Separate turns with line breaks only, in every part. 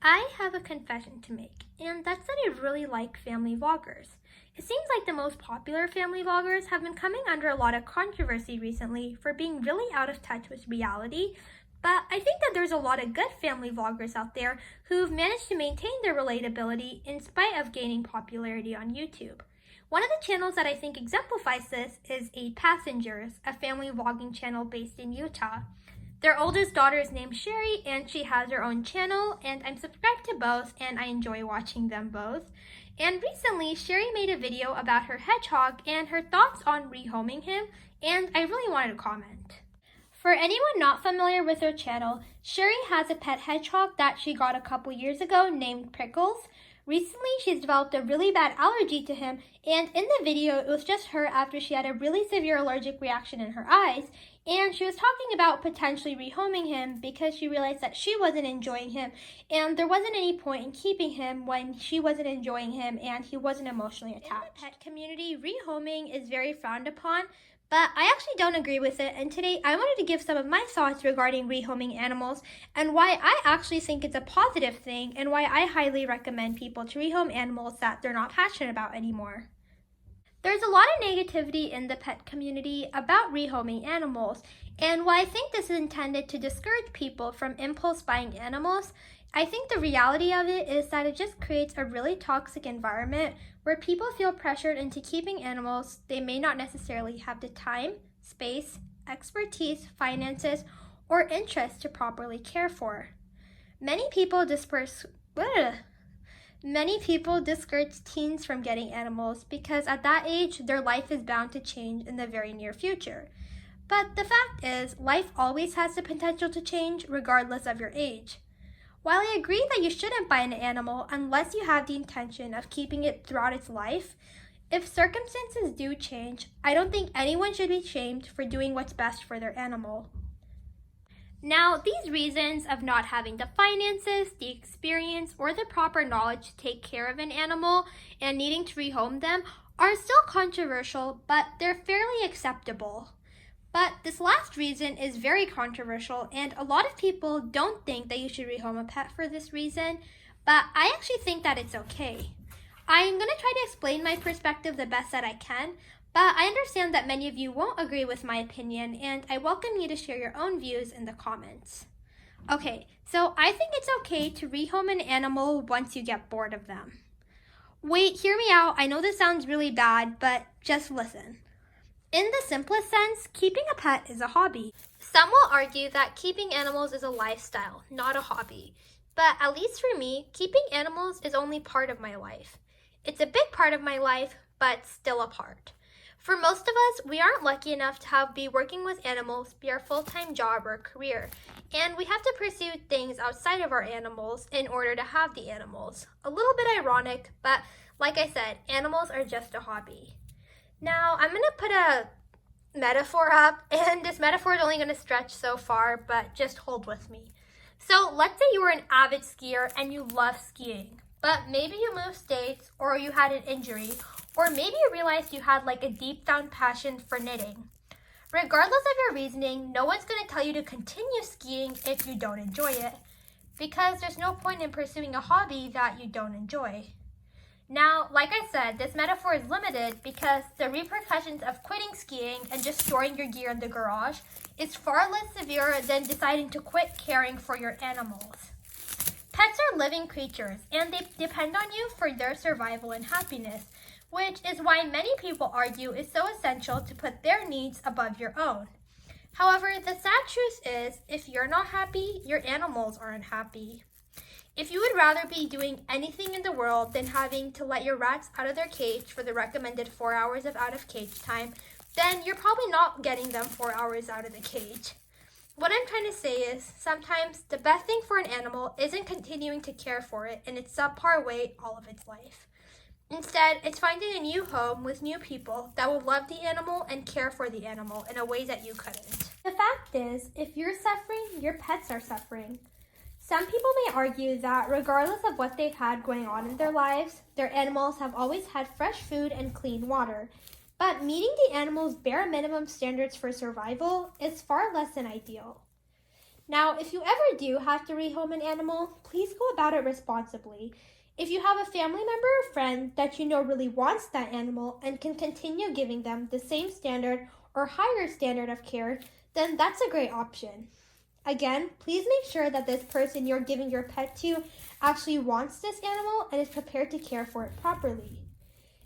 I have a confession to make, and that's that I really like family vloggers. It seems like the most popular family vloggers have been coming under a lot of controversy recently for being really out of touch with reality, but I think that there's a lot of good family vloggers out there who've managed to maintain their relatability in spite of gaining popularity on YouTube. One of the channels that I think exemplifies this is Eight Passengers, a family vlogging channel based in Utah. Their oldest daughter is named Shari, and she has her own channel, and I'm subscribed to both, and I enjoy watching them both. And recently, Shari made a video about her hedgehog and her thoughts on rehoming him, and I really wanted to comment. For anyone not familiar with her channel, Shari has a pet hedgehog that she got a couple years ago named Prickles. Recently, she's developed a really bad allergy to him, and in the video, it was just her after she had a really severe allergic reaction in her eyes, and she was talking about potentially rehoming him because she realized that she wasn't enjoying him, and there wasn't any point in keeping him when she wasn't enjoying him and he wasn't emotionally attached. In the pet community, rehoming is very frowned upon, but I actually don't agree with it, and today I wanted to give some of my thoughts regarding rehoming animals and why I actually think it's a positive thing and why I highly recommend people to rehome animals that they're not passionate about anymore. There's a lot of negativity in the pet community about rehoming animals, and while I think this is intended to discourage people from impulse buying animals, I think the reality of it is that it just creates a really toxic environment where people feel pressured into keeping animals they may not necessarily have the time, space, expertise, finances, or interest to properly care for. Many people discourage teens from getting animals because at that age, their life is bound to change in the very near future. But the fact is, life always has the potential to change regardless of your age. While I agree that you shouldn't buy an animal unless you have the intention of keeping it throughout its life, if circumstances do change, I don't think anyone should be shamed for doing what's best for their animal. Now, these reasons of not having the finances, the experience, or the proper knowledge to take care of an animal and needing to rehome them are still controversial, but they're fairly acceptable. But this last reason is very controversial, and a lot of people don't think that you should rehome a pet for this reason, but I actually think that it's okay. I'm going to try to explain my perspective the best that I can, but I understand that many of you won't agree with my opinion, and I welcome you to share your own views in the comments. Okay, so I think it's okay to rehome an animal once you get bored of them. Wait, hear me out. I know this sounds really bad, but just listen. In the simplest sense, keeping a pet is a hobby. Some will argue that keeping animals is a lifestyle, not a hobby. But at least for me, keeping animals is only part of my life. It's a big part of my life, but still a part. For most of us, we aren't lucky enough to be working with animals be our full-time job or career, and we have to pursue things outside of our animals in order to have the animals. A little bit ironic, but like I said, animals are just a hobby. Now, I'm going to put a metaphor up, and this metaphor is only going to stretch so far, but just hold with me. So let's say you were an avid skier and you love skiing, but maybe you moved states or you had an injury, or maybe you realized you had like a deep down passion for knitting. Regardless of your reasoning, no one's going to tell you to continue skiing if you don't enjoy it, because there's no point in pursuing a hobby that you don't enjoy. Now, like I said, this metaphor is limited because the repercussions of quitting skiing and just storing your gear in the garage is far less severe than deciding to quit caring for your animals. Pets are living creatures, and they depend on you for their survival and happiness, which is why many people argue it's so essential to put their needs above your own. However, the sad truth is, if you're not happy, your animals aren't happy. If you would rather be doing anything in the world than having to let your rats out of their cage for the recommended 4 hours of out-of-cage time, then you're probably not getting them 4 hours out of the cage. What I'm trying to say is, sometimes the best thing for an animal isn't continuing to care for it in its subpar way all of its life. Instead, it's finding a new home with new people that will love the animal and care for the animal in a way that you couldn't. The fact is, if you're suffering, your pets are suffering. Some people may argue that regardless of what they've had going on in their lives, their animals have always had fresh food and clean water. But meeting the animal's bare minimum standards for survival is far less than ideal. Now, if you ever do have to rehome an animal, please go about it responsibly. If you have a family member or friend that you know really wants that animal and can continue giving them the same standard or higher standard of care, then that's a great option. Again, please make sure that this person you're giving your pet to actually wants this animal and is prepared to care for it properly.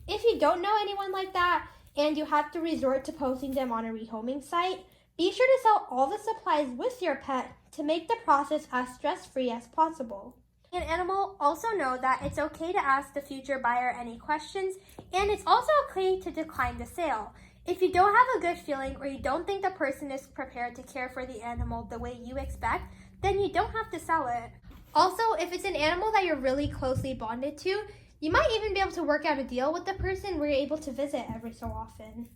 If you don't know anyone like that and you have to resort to posting them on a rehoming site, be sure to sell all the supplies with your pet to make the process as stress-free as possible. An animal, also know that it's okay to ask the future buyer any questions, and it's also okay to decline the sale. If you don't have a good feeling or you don't think the person is prepared to care for the animal the way you expect, then you don't have to sell it. Also, if it's an animal that you're really closely bonded to, you might even be able to work out a deal with the person where you're able to visit every so often.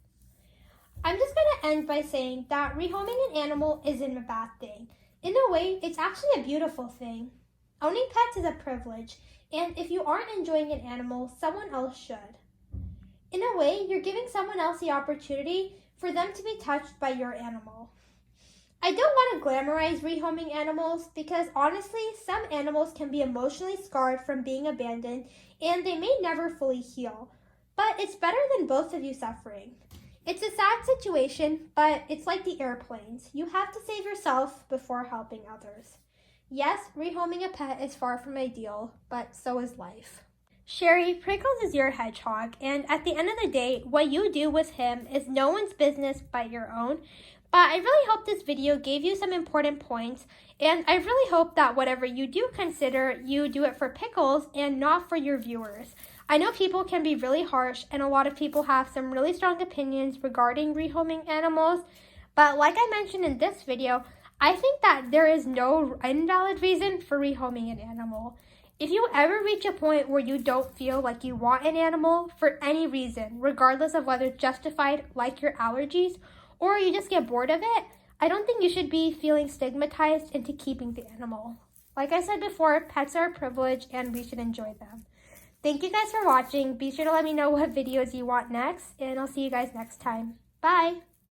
I'm just going to end by saying that rehoming an animal isn't a bad thing. In a way, it's actually a beautiful thing. Owning pets is a privilege, and if you aren't enjoying an animal, someone else should. In a way, you're giving someone else the opportunity for them to be touched by your animal. I don't want to glamorize rehoming animals because honestly, some animals can be emotionally scarred from being abandoned and they may never fully heal. But it's better than both of you suffering. It's a sad situation, but it's like the airplanes. You have to save yourself before helping others. Yes, rehoming a pet is far from ideal, but so is life. Shari, Prickles is your hedgehog, and at the end of the day, what you do with him is no one's business but your own. But I really hope this video gave you some important points, and I really hope that whatever you do consider, you do it for Pickles and not for your viewers. I know people can be really harsh, and a lot of people have some really strong opinions regarding rehoming animals, but like I mentioned in this video, I think that there is no invalid reason for rehoming an animal. If you ever reach a point where you don't feel like you want an animal for any reason, regardless of whether it's justified, like your allergies, or you just get bored of it, I don't think you should be feeling stigmatized into keeping the animal. Like I said before, pets are a privilege and we should enjoy them. Thank you guys for watching. Be sure to let me know what videos you want next, and I'll see you guys next time. Bye!